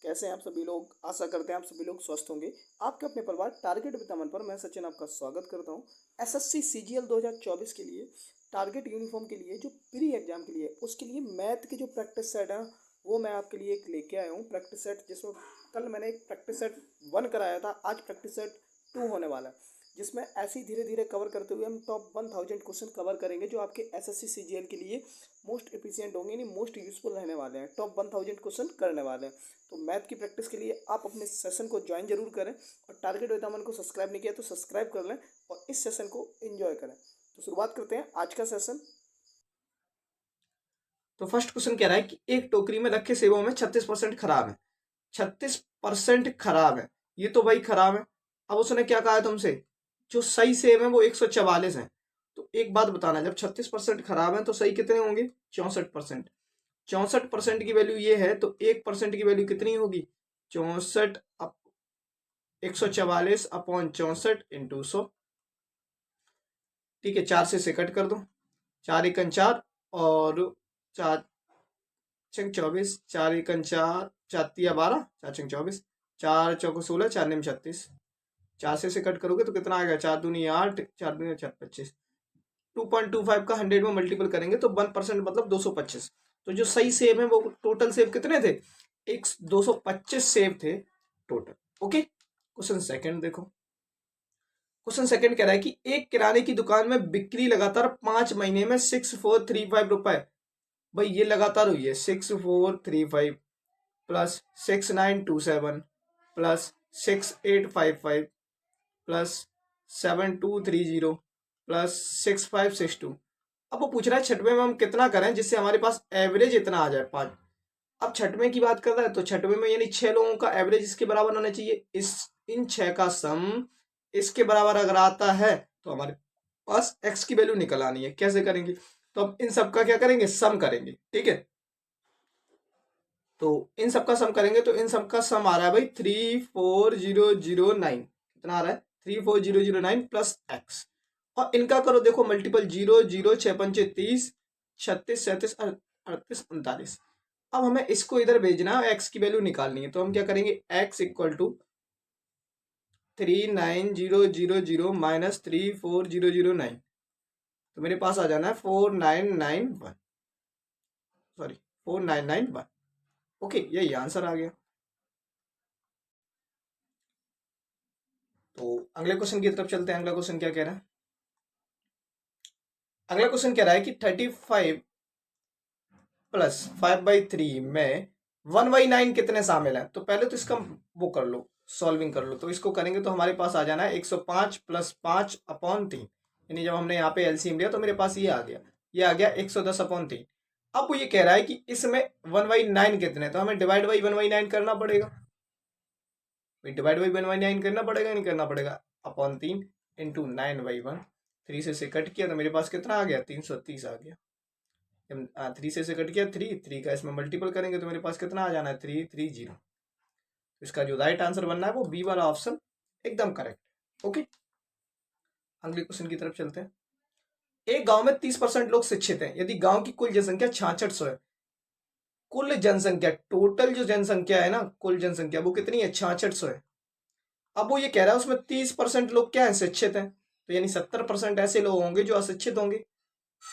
कैसे हैं आप सभी लोग। आशा करते हैं आप सभी लोग स्वस्थ होंगे। आपके अपने परिवार टारगेट विद अमन पर मैं सचिन आपका स्वागत करता हूं। एसएससी सीजीएल 2024 के लिए टारगेट यूनिफॉर्म के लिए जो प्री एग्जाम के लिए उसके लिए मैथ की जो प्रैक्टिस सेट है वो मैं आपके लिए एक लेके आया हूँ प्रैक्टिस सेट, जिसमें कल मैंने एक प्रैक्टिस सेट 1 कराया था, आज प्रैक्टिस सेट 2 होने वाला है, जिसमें ऐसे ही धीरे धीरे कवर करते हुए हम टॉप 1000 क्वेश्चन कवर करेंगे जो आपके एसएससी सीजीएल के लिए मोस्ट एफिशिएंट होंगे, यानी मोस्ट यूजफुल रहने वाले हैं। टॉप 1000 क्वेश्चन करने वाले हैं। तो मैथ की प्रैक्टिस के लिए आप अपने सेशन को ज्वाइन जरूर करें, और टारगेट विद अमन को सब्सक्राइब नहीं किया तो सब्सक्राइब कर लें और इस सेशन को एंजॉय करें। तो शुरुआत करते हैं आज का सेशन। तो फर्स्ट क्वेश्चन कह रहा है कि एक टोकरी में रखे सेबों में 36% खराब है। 36% खराब है, ये तो भाई खराब है। अब उसने क्या कहा है तुमसे, जो सही सेब है वो 144 है। तो एक बात बताना, जब 36% खराब है तो सही कितने होंगे? 64%। 64% की वैल्यू ये है तो 1% की वैल्यू कितनी होगी? 64 144 अपॉन 64 इंटू 100। ठीक है, 4 से कट कर दो। 4 एकन 4 और 4 छंग 24, 4 एकन 4, 4 तिया 12, 4 छंग 24, 4 चौको 16, 4 निम 36। 4 से कट करोगे तो कितना आएगा? 4 दूनी 8, 4 दूनी 4 25। 2.25 का 100 में मल्टीपल करेंगे तो 1% मतलब 225। तो जो सही सेब है वो टोटल सेब कितने थे? 225 सेब थे टोटल। ओके, क्वेश्चन सेकंड देखो। क्वेश्चन सेकंड कह रहा है कि एक किराने की दुकान में बिक्री लगातार 5 महीने में 6435 रुपए। भाई ये लगातार हुई है 6435 प्लस 6927 प्लस 6855 प्लस 7230 प्लस 6562। अब वो पूछ रहा है छठवें में हम कितना करें जिससे हमारे पास एवरेज इतना आ जाए 5। अब छठवें की बात कर रहा है तो छठवें में यानी 6 लोगों का एवरेज इसके बराबर होना चाहिए। इन 6 का सम इसके बराबर अगर आता है तो हमारे पास एक्स की वैल्यू निकल आनी है। कैसे करेंगे? तो अब इन सब का क्या करेंगे? सम करेंगे। ठीक है, तो इन सब का सम करेंगे तो इन सब का सम आ रहा है भाई 34009। कितना आ रहा है? 34009 प्लस एक्स। और इनका करो देखो मल्टीपल, 0 0 6 पंचे 30, 36 37 38 39। अब हमें इसको इधर भेजना है, एक्स की वैल्यू निकालनी है। तो हम क्या करेंगे? X equal to 39000 minus 34009। तो मेरे पास आ जाना है 4991, सॉरी 4991। ओके, यही आंसर आ गया। तो अगले क्वेश्चन की तरफ चलते हैं। अगला क्वेश्चन क्या कह रहा है? अगला क्वेश्चन कह रहा है कि 35 प्लस 5/3 में 1/9 कितने शामिल हैं? तो पहले तो इसका वो कर लो, सॉल्विंग कर लो। तो इसको करेंगे तो हमारे पास आ जाना है 105 प्लस 5 अपॉन 3। यानी जब हमने यहाँ पे एलसीएम लिया तो मेरे पास ये आ गया, ये आ गया 110 अपॉन 3। अब वो ये कह रहा है कि इसमें 1/9 कितने, तो हमें डिवाइड बाई 1/9 करना पड़ेगा। डिवाइड बाई 1/9 करना पड़ेगा, नहीं करना पड़ेगा? Upon 3 into 9/1। 3 से कट किया तो मेरे पास कितना आ गया? 330 आ गया। 3 से कट किया 3 का इसमें मल्टीपल करेंगे तो मेरे पास कितना आ जाना है? 330। इसका जो राइट आंसर बनना है वो बी वाला ऑप्शन एकदम करेक्ट। ओके, अगले क्वेश्चन की तरफ चलते हैं। एक गांव में 30% लोग शिक्षित हैं यदि गांव की कुल जनसंख्या 6600 है। कुल जनसंख्या, टोटल जो जनसंख्या है ना, कुल जनसंख्या वो कितनी है? 6600 है। अब वो ये कह रहा है उसमें 30% लोग क्या है? शिक्षित हैं। तो यानी 70% ऐसे लोग होंगे जो अशिक्षित होंगे।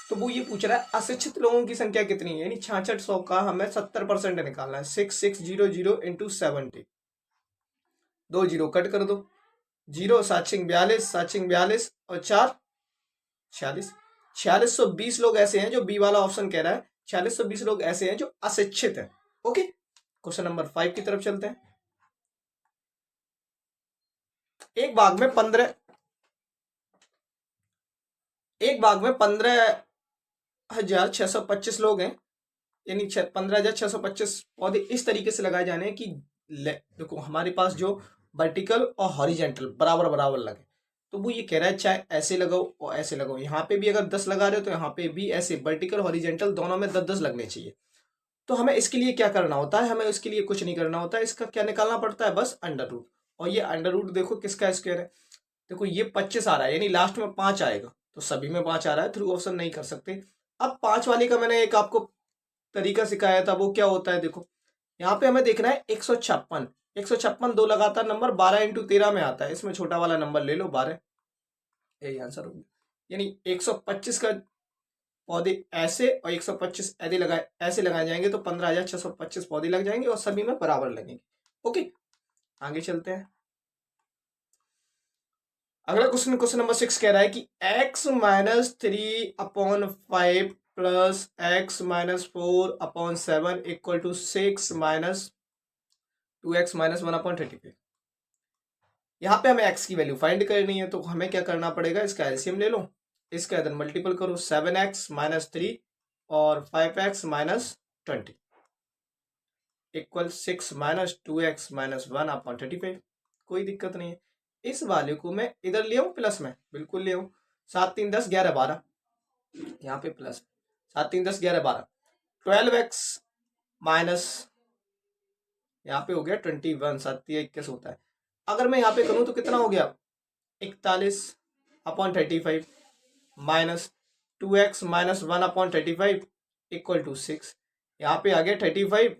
तो वो ये पूछ रहा है अशिक्षित लोगों की संख्या कितनी है, यानी 6600 का हमें 70% निकालना है। 6600 इंटू 70, 2 जीरो कट कर दो। 0 7 42, 7 42 और 4 46। 4620 लोग ऐसे हैं जो बी वाला ऑप्शन कह रहा है 4620 लोग ऐसे हैं जो अशिक्षित हैं। ओके, क्वेश्चन नंबर 5 की तरफ चलते हैं। एक बाग में 15,625 लोग हैं, यानी 15,625 पौधे इस तरीके से लगाए जाने हैं कि देखो हमारे पास जो वर्टिकल और हॉरिजेंटल बराबर बराबर लगे। तो वो ये कह रहा है चाहे ऐसे लगाओ और ऐसे लगाओ। यहाँ पे भी अगर 10 लगा रहे हो तो यहाँ पे भी ऐसे वर्टिकल हॉरिजेंटल दोनों में 10-10 लगने चाहिए। तो हमें इसके लिए क्या करना होता है? हमें इसके लिए कुछ नहीं करना होता है। इसका क्या निकालना पड़ता है? बस अंडर रूट। और ये अंडर रूट देखो किसका स्क्वायर है? देखो ये 25 आ रहा है, यानी लास्ट में 5 आएगा तो सभी में 5 आ रहा है, थ्रू ऑप्शन नहीं कर सकते। अब 5 वाले का मैंने एक आपको तरीका सिखाया था, वो क्या होता है देखो। यहाँ पे हमें देखना है 156। 156 दो लगातार नंबर 12 इंटू 13 में आता है, इसमें छोटा वाला नंबर ले लो 12, यही आंसर होगा। यानी 125 का पौधे ऐसे और 125 ऐसे लगाए जाएंगे तो 15,625 पौधे लग जाएंगे और सभी में बराबर लगेंगे। ओके, आगे चलते हैं। अगला क्वेश्चन, क्वेश्चन नंबर 6 कह रहा है कि x minus 3/5 plus x minus 4/7 equal to 6 minus 2x minus 1/35। यहाँ पे हमें x की वैल्यू फाइंड करनी है, तो हमें क्या करना पड़ेगा, इसका एलसीएम ले लो, इसका इधर मल्टीपल करो, 7x माइनस 3 और 5x minus 20 equal 6 minus 2x minus 1/35। कोई दिक्कत नहीं है। इस वाले को मैं इधर ले आऊं प्लस में, बिल्कुल ले आऊं। 7 3 10 11 12, यहाँ पे प्लस 7 3 10 11 12, 12x माइनस यहाँ पे हो गया 21, 7 21 होता है। अगर मैं यहाँ पे करूं तो कितना हो गया, 41/35 minus 2x minus 1/35 equal to 6। यहाँ पे आ गया 35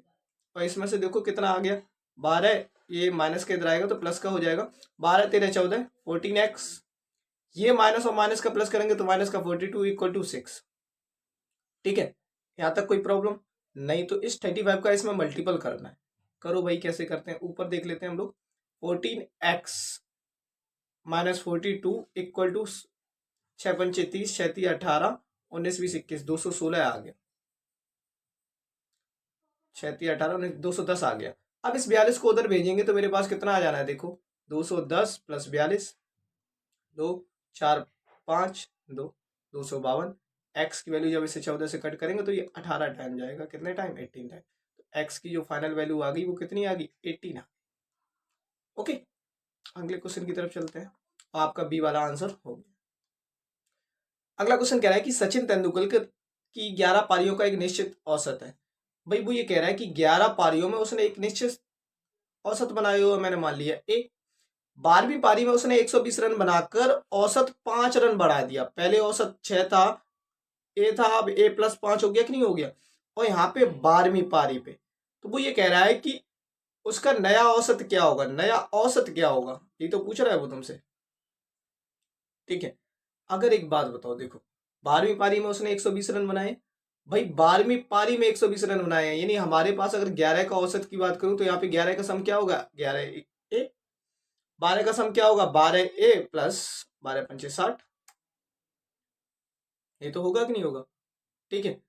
और इसमें से देखो कितना आ गया 12, ये माइनस के इधर आएगा तो प्लस का हो जाएगा, 12 13 14 14x, ये माइनस और माइनस का प्लस करेंगे तो माइनस का 42 इक्वल टू 6। ठीक है, यहाँ तक कोई प्रॉब्लम नहीं। तो इस 35 का इसमें मल्टीपल करना है, करो भाई, कैसे करते हैं ऊपर देख लेते हैं हम लोग। 14x माइनस 42 इक्वल टू 6 पंचे 30, 6 3 18, 19 20 21, 216 आ गया, 6 3 18 19 210 आ गया। अब इस 42 को उधर भेजेंगे तो मेरे पास कितना आ जाना है, देखो 210 प्लस 42, 2 4 5 2 252। एक्स की वैल्यू जब इसे 14 से कट करेंगे तो ये 18 टाइम जाएगा, कितने टाइम, 18 टाइम। तो एक्स की जो फाइनल वैल्यू आ गई वो कितनी आ गई, 18। ओके, अगले क्वेश्चन की तरफ चलते हैं, आपका बी वाला आंसर हो गया। अगला क्वेश्चन कह रहा है कि सचिन तेंदुलकर की 11 पारियों का एक निश्चित औसत है। भाई वो ये कह रहा है कि 11 पारियों में उसने एक निश्चित औसत बनाए हुए, मैंने मान लिया ए। 12वीं पारी में उसने 120 रन बनाकर औसत 5 रन बढ़ा दिया। पहले औसत 6 था, ए था, अब ए प्लस 5 हो गया कि नहीं हो गया। और यहाँ पे 12वीं पारी पे तो वो ये कह रहा है कि उसका नया औसत क्या होगा, नया औसत क्या होगा, ये तो पूछ रहा है वो तुमसे। ठीक है, अगर एक बात बताओ, देखो 12वीं पारी में उसने 120 रन बनाए, भाई 12वीं पारी में 120 रन बनाए हैं, यानी हमारे पास अगर 11 का औसत की बात करूं तो यहाँ पे 11 का सम क्या होगा, 11 ए, 12 का सम क्या होगा, 12 ए प्लस 12 पंचे 60, ये तो होगा कि नहीं होगा। ठीक है,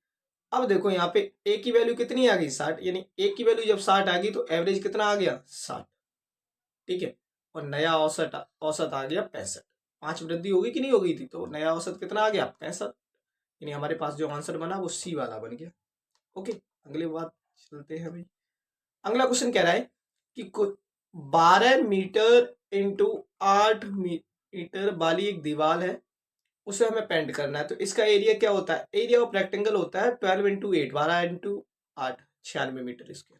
अब देखो यहाँ पे ए की वैल्यू कितनी आ गई, 60, यानी ए की वैल्यू जब 60 आ गई तो एवरेज कितना आ गया, 60। ठीक है, और नया औसत औसत आ गया 65। 5 वृद्धि होगी कि नहीं हो गई थी, तो नया औसत कितना आ गया, 65। यानी हमारे पास जो आंसर बना वो सी वाला बन गया। ओके, अगली बात चलते हैं भाई। अगला क्वेश्चन कह रहा है कि 12 मीटर इंटू 8 मीटर वाली एक दीवार है, उसे हमें पेंट करना है। तो इसका एरिया क्या होता है, एरिया ऑफ रेक्टेंगल होता है 12 इंटू 8, 12 इंटू 8, 96 मीटर इसके।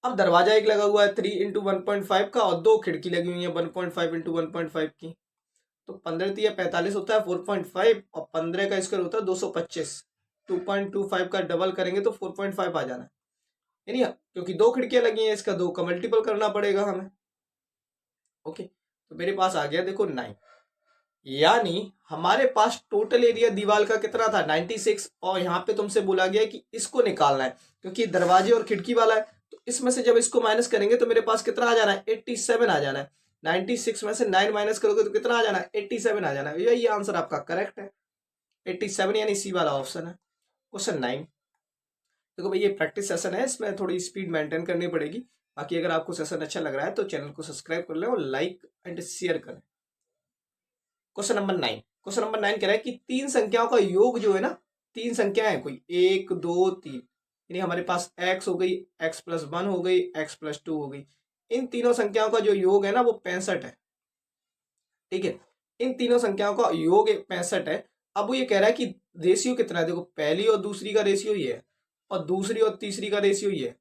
अब दरवाजा एक लगा हुआ है 3 इंटू 1.5 का और 2 खिड़की लगी हुई है 1.5 इंटू 1.5 की। तो 15 3 45 होता है 4.5 और 15 का स्क्वायर होता है 225। 2.25 का डबल करेंगे तो 4.5 आ जाना है, यानी क्योंकि 2 खिड़कियां लगी हैं इसका 2 का मल्टीपल करना पड़ेगा हमें। ओके, तो मेरे पास आ गया देखो 9, यानी हमारे पास टोटल एरिया दीवार का कितना था 96। और यहाँ पे तुमसे बोला गया कि इसको निकालना है क्योंकि दरवाजे और खिड़की वाला है, तो इसमें से जब इसको माइनस करेंगे तो मेरे पास कितना आ जाना है, 87 आ जाना है। 96 में से 9 माइनस करोगे तो कितना आ जाना है, 87 आ जाना है। यही आंसर आपका करेक्ट है, 87, यानी सी वाला ऑप्शन है। क्वेश्चन 9, देखो भाई ये प्रैक्टिस सेशन है, इसमें थोड़ी स्पीड मेंटेन करनी पड़ेगी। बाकी अगर आपको सेशन अच्छा लग रहा है तो चैनल को सब्सक्राइब कर लें और लाइक एंड शेयर करें। क्वेश्चन नंबर 9, क्वेश्चन नंबर 9 कह रहा है कि 3 संख्याओं का योग जो है ना, 3 संख्याएं हैं कोई 1 2 3, यानी हमारे पास x हो गई, x प्लस 1 हो गई, x प्लस 2 हो गई। इन तीनों संख्याओं का जो योग है ना वो 65 है। ठीक है, इन तीनों संख्याओं का योग 65 है। अब वो ये कह रहा है कि रेशियो कितना है, देखो पहली और दूसरी का रेशियो ये है और दूसरी और तीसरी का रेशियो ये है।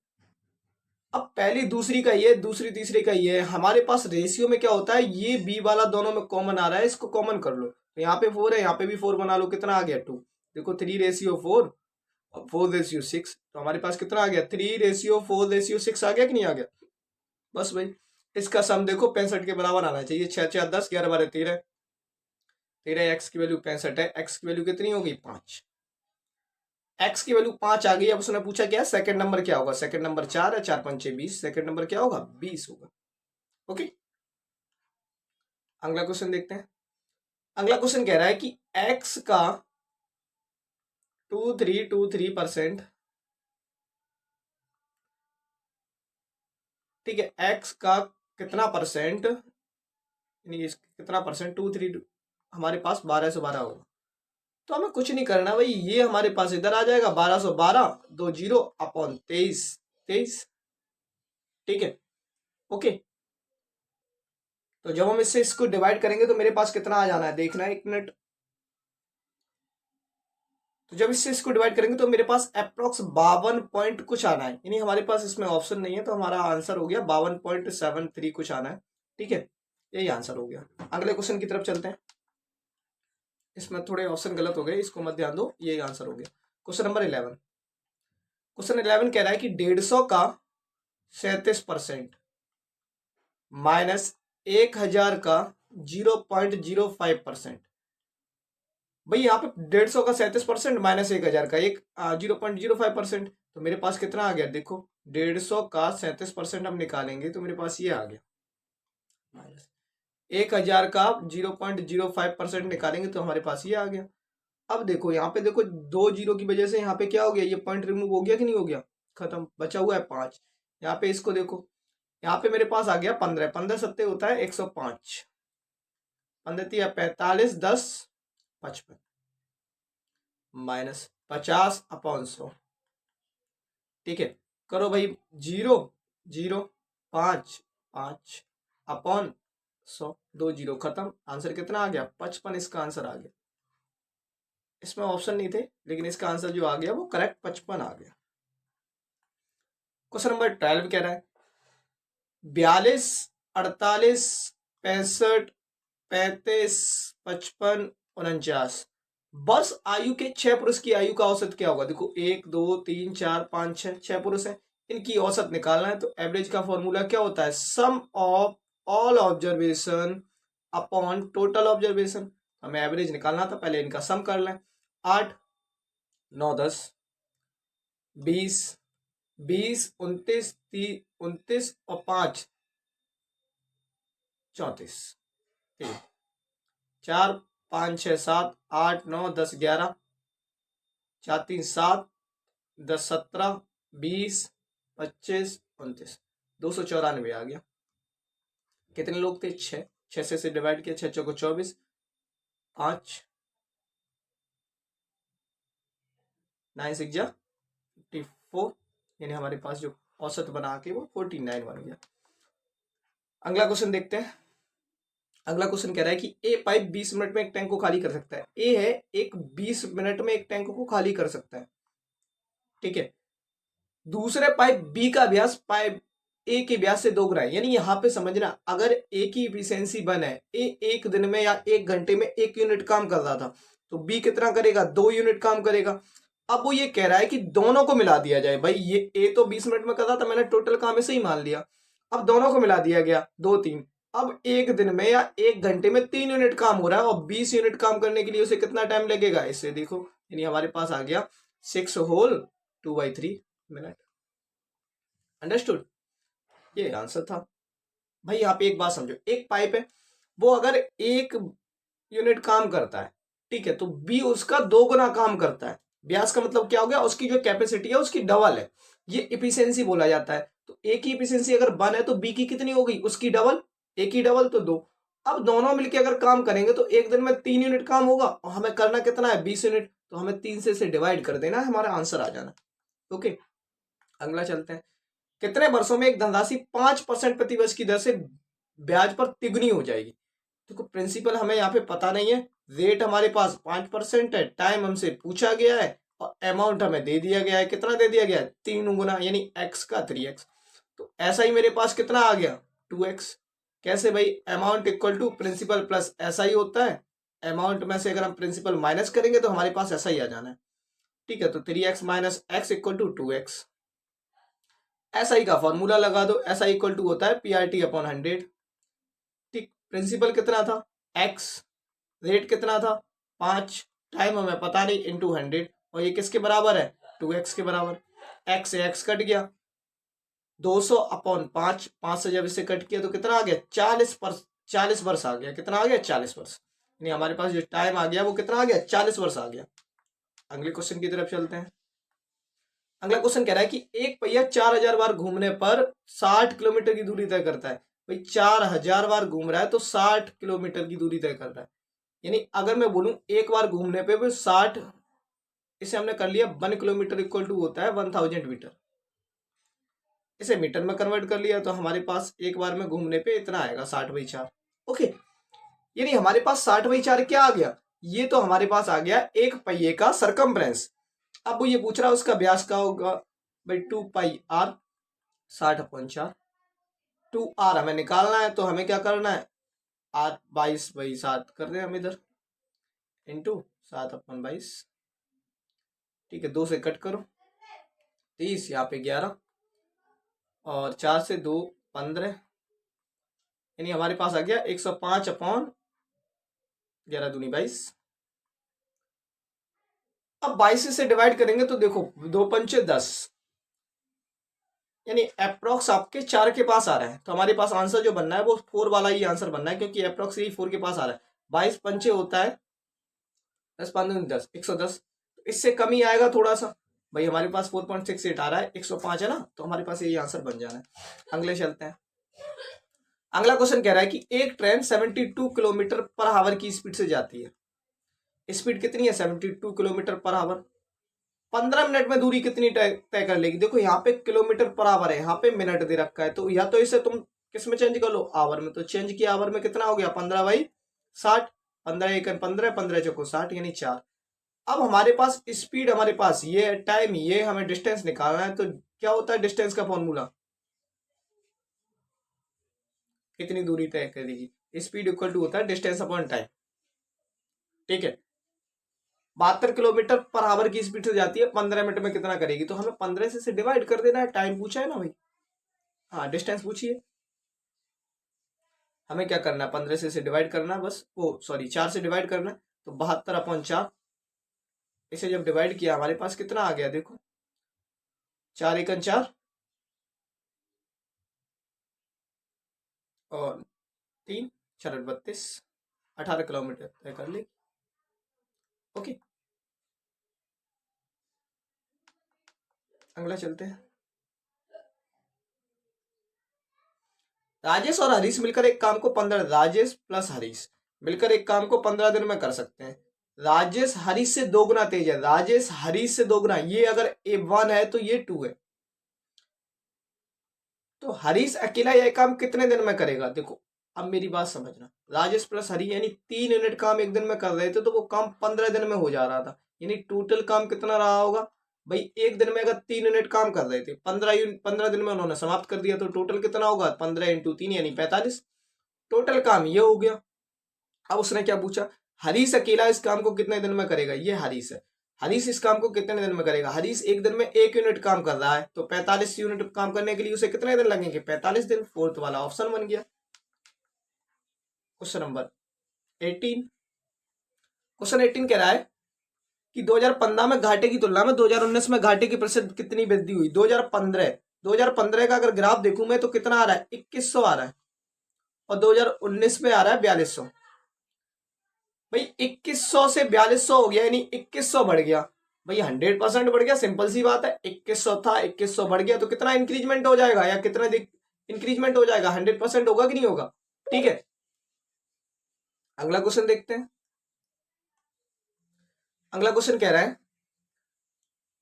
अब पहली दूसरी का ये, दूसरी तीसरी का ये है। हमारे पास रेशियो में क्या होता है, ये बी वाला दोनों में कॉमन आ रहा है, इसको कॉमन कर लो। तो यहाँ पे 4 है, यहाँ पे भी 4 बना लो, कितना आ गया 2। देखो 3 रेशियो 4 4:6, तो हमारे पास कितना आ गया 3:4:6 आ गया कि नहीं आ गया। बस भाई इसका सम देखो 65 के बराबर आना चाहिए। 6 4 10 11 12 13, 13 एक्स की वैल्यू 65 है। एक्स की वैल्यू कितनी होगी 5, एक्स की वैल्यू 5 आ गई। अब उसने पूछा क्या सेकंड नंबर क्या होगा, सेकंड नंबर 4 है, 4 5 6 20, सेकंड नंबर क्या होगा 20 होगा। ओके, अगला क्वेश्चन देखते हैं। अगला क्वेश्चन कह रहा है कि एक्स का 2323%, ठीक है, एक्स का कितना परसेंट, यानी कितना परसेंट 2 3 हमारे पास 1212 होगा। तो हमें कुछ नहीं करना भाई, ये हमारे पास इधर आ जाएगा 1212, 2 0 अपॉन 23, ठीक है। ओके, तो जब हम इससे इसको डिवाइड करेंगे तो मेरे पास कितना आ जाना है देखना है, 1 मिनट। तो जब इससे इसको डिवाइड करेंगे तो मेरे पास अप्रोक्स 52 पॉइंट कुछ आना है, यानी हमारे पास इसमें ऑप्शन नहीं है, तो हमारा आंसर हो गया 52.73 कुछ आना है, ठीक है, यही आंसर हो गया। अगले क्वेश्चन की तरफ चलते हैं। इसमें थोड़े ऑप्शन गलत हो गए, इसको मत ध्यान दो, यही आंसर हो गया। क्वेश्चन नंबर 11, क्वेश्चन 11 कह रहा है कि 150 का 37% माइनस 1000 का 0.05%। भाई यहाँ पे 150 का 37% माइनस 1000 का 0.05%, तो मेरे पास कितना आ गया देखो, 150 का 37% हम निकालेंगे तो मेरे पास ये आ गया, माइनस 1000 का 0.05% निकालेंगे तो हमारे पास ये आ गया। अब देखो यहाँ पे देखो 2 जीरो की वजह से यहाँ पे क्या हो गया, ये पॉइंट रिमूव हो गया कि नहीं हो गया, खत्म, बचा हुआ है 5। यहाँ पे इसको देखो, यहाँ पे मेरे पास आ गया 15, 15 सत्ते होता है 105, 15 45 10 55 माइनस 50 अपॉन 100, ठीक है। करो भाई 0 0 5 5 अपॉन 100, 2 0 खत्म, आंसर कितना आ गया 55, इसका आंसर आ गया। इसमें ऑप्शन नहीं थे लेकिन इसका आंसर जो आ गया वो करेक्ट 55 आ गया। क्वेश्चन नंबर 12 कह रहा है 42 48 65 35 55 49 वर्ष आयु के 6 पुरुष की आयु का औसत क्या होगा। देखो 1 2 3 4 5 6 पुरुष हैं, इनकी औसत निकालना है। तो एवरेज का फॉर्मूला क्या होता है, sum of all observation upon total observation. हमें एवरेज निकालना था, पहले इनका सम कर लें। 8 9 10 20 20 29 30 29 और 5 34, 4 5 6 7 8 9 10 11 4 3 7 10 17 20 25 29, 294 आ गया। कितने लोग थे 6, 6 से डिवाइड किया, 6 चौको 24, 5 9 6 जा 54, यानी हमारे पास जो औसत बना के वो 49 बन गया। अगला क्वेश्चन देखते हैं। अगला क्वेश्चन कह रहा है कि ए पाइप 20 मिनट में एक टैंक को खाली कर सकता है। ए है एक 20 मिनट में एक टैंक को खाली कर सकता है, ठीक है। दूसरे पाइप बी का व्यास पाइप ए के व्यास से 2 गुना है, यानी यहां पे समझना, अगर ए की इफिशियंसी 1 है, ए एक दिन में या 1 घंटे में 1 यूनिट काम कर रहा था, तो बी कितना करेगा 2 यूनिट काम करेगा। अब वो ये कह रहा है कि दोनों को मिला दिया जाए। भाई ये ए तो 20 मिनट में कर रहा था, मैंने टोटल काम ऐसे ही मान लिया, अब दोनों को मिला दिया गया 2 3। अब एक दिन में या 1 घंटे में 3 यूनिट काम हो रहा है और 20 यूनिट काम करने के लिए उसे कितना टाइम लगेगा, इससे देखो, यानी हमारे पास आ गया 6 होल 2/3 मिनट। अंडरस्टूड, ये आंसर था। भाई यहाँ पे एक बात समझो, एक पाइप है, वो अगर 1 यूनिट काम करता है, ठीक है, तो बी उसका 2 गुना काम करता है। व्यास का मतलब क्या हो गया, उसकी जो कैपेसिटी है उसकी डबल है, ये इफिशियंसी बोला जाता है। तो ए की इफिशियंसी अगर 1 है तो बी की कितनी हो गई, उसकी डबल, ए की डबल तो 2। अब दोनों मिलके अगर काम करेंगे तो एक दिन में 3 यूनिट काम होगा और हमें करना कितना है 20 यूनिट, तो हमें 3 से डिवाइड कर देना है, हमारा आंसर आ जाना। ओके, अगला चलते हैं। कितने वर्षों में एक धनराशि 5% प्रतिवर्ष की दर से ब्याज पर तिगुनी हो जाएगी। देखो प्रिंसिपल हमें यहाँ पे पता नहीं है, रेट हमारे पास 5% है, टाइम हमसे पूछा गया है और अमाउंट हमें दे दिया गया है। कितना दे दिया गया है 3 गुना, यानी x का 3x। तो ऐसा ही मेरे पास कितना आ गया 2x। कैसे भाई, amount equal to principal plus ऐसा ही होता है। अमाउंट में से अगर हम प्रिंसिपल माइनस करेंगे तो हमारे पास ऐसा ही आ जाना है। ठीक है, तो 3x minus x equal to 2x। SI का फॉर्मूला लगा दो, SI इक्वल टू होता है PRT अपॉन 100। ठीक, प्रिंसिपल कितना था x, रेट कितना था 5, टाइम हमें पता नहीं, इंटू 100, और ये किसके बराबर है 2x के बराबर। x से x कट गया, 200 अपॉन 5, 5 से जब इसे कट किया तो कितना आ गया 40 वर्ष आ गया। कितना आ गया 40 वर्ष, यानी हमारे पास जो टाइम आ गया वो कितना आ गया 40 वर्ष आ गया। अगले क्वेश्चन की तरफ चलते हैं। अगला क्वेश्चन कह रहा है कि एक पहिया 4000 बार घूमने पर 60 किलोमीटर की दूरी तय करता है। भाई 4000 बार घूम रहा है तो 60 किलोमीटर की दूरी तय कर रहा है, यानी अगर मैं बोलूं एक बार घूमने पे वो 60, इसे हमने कर लिया 1 किलोमीटर इक्वल टू होता है 1000 मीटर। इसे मीटर में कन्वर्ट कर लिया तो हमारे पास एक बार में घूमने पे इतना आएगा 60/4। ओके, यानी हमारे पास 60/4 क्या आ गया, ये तो हमारे पास आ गया एक पहिए का सरकमफ्रेंस। अब वो ये पूछ रहा है उसका व्यास क्या होगा, भाई 2πr 60/4। 2r हमें निकालना है तो हमें क्या करना है, r 22/7 कर रहे हैं हम इधर, इंटू 7/22। ठीक है, 2 से कट करो 30, यहाँ पे 11, और 4 से 2 15, यानी हमारे पास आ गया 105/11 दूनी 22। अब 22 से डिवाइड करेंगे तो देखो 2×5 = 10, यानी अप्रोक्स आपके 4 के पास आ रहा है, तो हमारे पास आंसर जो बनना है वो 4 वाला ही आंसर बनना है, क्योंकि अप्रोक्स यही 4 के पास आ रहा है। 22×5 होता है 10×5 = 10, 110। इससे कम ही आएगा थोड़ा सा, भाई हमारे पास 4.68 आ रहा है, 105 है ना, तो हमारे पास यही आंसर बन जाना है। अगले चलते हैं। अगला क्वेश्चन कह रहा है कि एक ट्रेन 72 किलोमीटर पर आवर की स्पीड से जाती है। स्पीड कितनी है 72 किलोमीटर पर आवर। 15 मिनट में दूरी कितनी तय कर लेगी। देखो यहाँ पे किलोमीटर पर आवर है, यहाँ पे मिनट दे रखा है, तो या तो इसे तुम किस में चेंज कर लो, आवर में। तो चेंज किया, आवर में कितना हो गया 15/60, 15×1 15, 15×4 60, यानी 4। अब हमारे पास स्पीड, हमारे पास ये टाइम, ये हमें डिस्टेंस निकालना है, तो क्या होता है डिस्टेंस का फॉर्मूला, कितनी दूरी तय करेगी। स्पीड इक्वल टू होता है डिस्टेंस अपॉन टाइम। ठीक है, 72 किलोमीटर पर आवर की स्पीड से जाती है, 15 मिनट में कितना करेगी, तो हमें 15 से डिवाइड कर देना है। टाइम पूछा है ना भाई, हाँ डिस्टेंस पूछिए, हमें क्या करना है 15 से डिवाइड करना है बस, ओ सॉरी 4 से डिवाइड करना है, तो 72/4। इसे जब डिवाइड किया हमारे पास कितना आ गया, देखो 4×1 = 4 और 3 4 32, 18 किलोमीटर तय कर ले। ओके, अगला चलते हैं। राजेश और हरीश मिलकर एक काम को 15, राजेश प्लस हरीश मिलकर एक काम को 15 दिन में कर सकते हैं। राजेश हरीश से 2 गुना तेज है, राजेश हरीश से 2 गुना, ये अगर A1 है तो ये 2 है, तो हरीश अकेला यह काम कितने दिन में करेगा। देखो अब मेरी बात समझना, राजेश प्लस हरी यानी 3 यूनिट काम एक दिन में कर रहे थे, तो वो काम 15 दिन में हो जा रहा था, यानी टोटल काम कितना रहा होगा भाई। एक दिन में अगर 3 यूनिट काम कर रहे थे, 15 दिन में उन्होंने समाप्त कर दिया, तो टोटल कितना होगा 15×3 यानी 45। टोटल काम ये हो गया। अब उसने क्या पूछा, हरीश अकेला इस काम को कितने दिन में करेगा, ये हरीश है, हरीश इस काम को कितने दिन में करेगा। हरीश एक दिन में 1 यूनिट काम कर रहा है, तो 45 यूनिट काम करने के लिए उसे कितने दिन लगेंगे 45 दिन। फोर्थ वाला ऑप्शन बन गया। Question number 18। क्वेश्चन 18 कह रहा है कि 2015 में घाटे की तुलना में 2019 में घाटे की प्रतिशत कितनी वृद्धि हुई। 2015 का अगर ग्राफ देखूं मैं तो कितना आ रहा है 2100 आ रहा है, और 2019 में आ रहा है 4200। भाई 2100 से 4200 हो गया, यानी 2100 बढ़ गया भाई, 100% बढ़ गया। सिंपल सी बात है, 2100 था 2100 बढ़ गया, तो कितना इंक्रीजमेंट हो जाएगा, या कितना इंक्रीजमेंट हो जाएगा 100% होगा कि नहीं होगा। ठीक है, अगला क्वेश्चन देखते हैं। अगला क्वेश्चन कह रहा है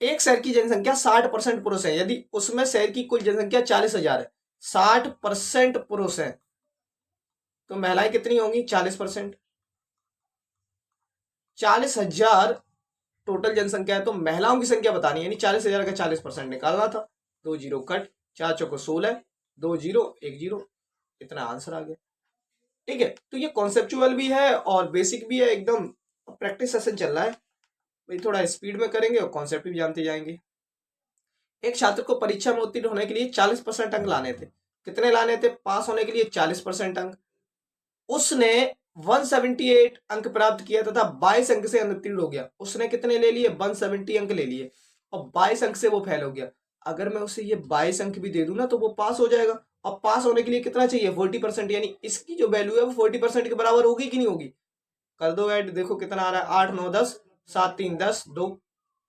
एक शहर की जनसंख्या 60% पुरुष है, यदि उसमें शहर की कुल जनसंख्या 40,000 है, 60% पुरुष है, तो महिलाएं कितनी होंगी 40%। 40,000 टोटल जनसंख्या है, तो महिलाओं की संख्या बतानी है, यानी 40,000 का 40% निकालना था। 2 जीरो कट, 4 चौको 16, 2 जीरो 1 जीरो, इतना आंसर आ गया। ठीक है, तो ये कॉन्सेप्चुअल भी है और बेसिक भी है, एकदम प्रैक्टिस सेशन चल रहा है। भाई थोड़ा स्पीड में करेंगे और कॉन्सेप्ट भी जानते जाएंगे। एक छात्र को परीक्षा में उत्तीर्ण होने के लिए 40% अंक लाने थे। कितने लाने थे? पास होने के लिए 40% अंक। उसने 178 अंक प्राप्त किया तथा 22 अंक से अनुत्तीर्ण हो गया। उसने कितने ले लिए? 170 अंक ले लिए और 22 अंक से वो फेल हो गया। अगर मैं उसे ये 22 अंक भी दे दूं ना तो वो पास हो जाएगा। और पास होने के लिए कितना चाहिए? 40%, यानी इसकी जो वैल्यू है वो 40% के बराबर होगी कि नहीं होगी? कर दो ऐड, देखो कितना आ रहा है, 8 9 10 7 3 10 2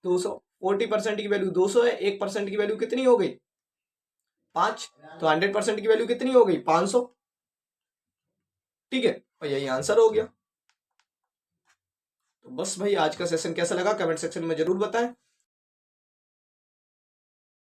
200। 40% की वैल्यू 200 है, 1% की वैल्यू कितनी हो गई? 5। तो 100% की वैल्यू कितनी हो गई? 500। ठीक है, और यही आंसर हो गया। तो बस भाई आज का सेशन कैसा लगा कमेंट सेक्शन में जरूर बताएं।